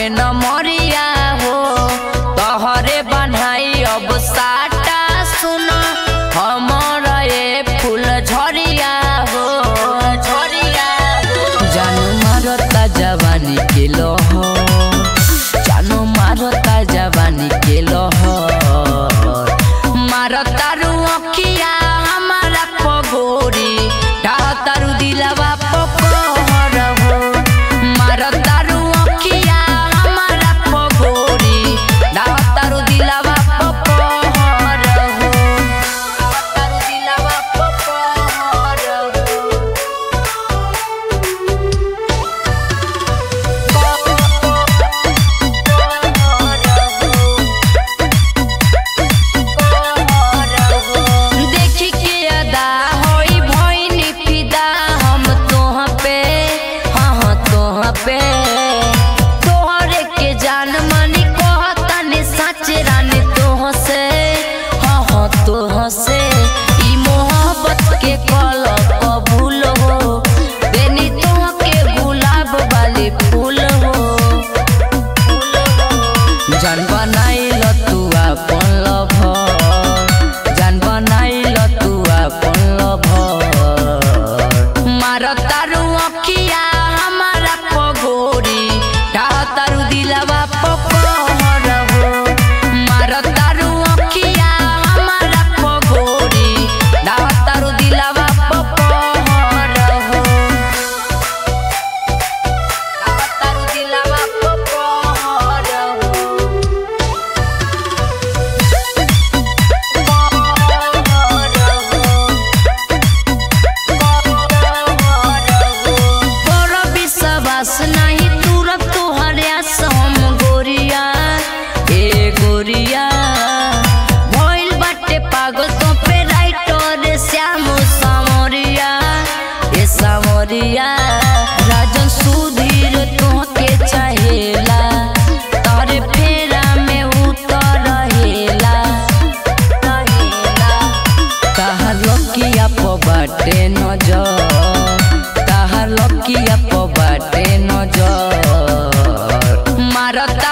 पे न मरिया हो तोहरे बनाई अब साटा सुन हमारा ये फूल झरिया हो जानू मारता जवानी के लोहो जानू मारता जवानी के लोहो मारता रू अखिया हमारा पगोरी ढाता रू दिलवा पकोहर हो मारता रू अखिया हमारा पगोरी ढाता रू दिलवा पकोहर हो ढाता रू दिलवा पकोहर हो देखी के अदा होई भइनी फिदा हम तोह पे हाँ तोह पे तोहरे के जान मनी कहता ने सच रानी तोह से हाँ तोह से ई मोहब्बत के कल कबूल हो देनी तोह के गुलाब वाली फूल हो जान बनाइल तू अपन लभर जान बनाइल तू अपन लभर मारता रू अखिया हमारा पगोरी ढाता रू दिलवा पकोहर हो मारता रू अखिया हमारा पगोरी ढाता रू दिलवा पकोहर हो ढाता रू दिलवा पकोहर हो बड़ा विश्वास नहीं तुरंत तोहरे हम गोरिया ए गोरिया भइल बाटे पागल तो पे राइटर श्याम सामरिया ए सामरिया राजन सुधीर तोहके चाहेला तारे फेरा में उतर रहेला कहा लकिया प बाटे नजर कहा लकिया प बाटे नजर मारता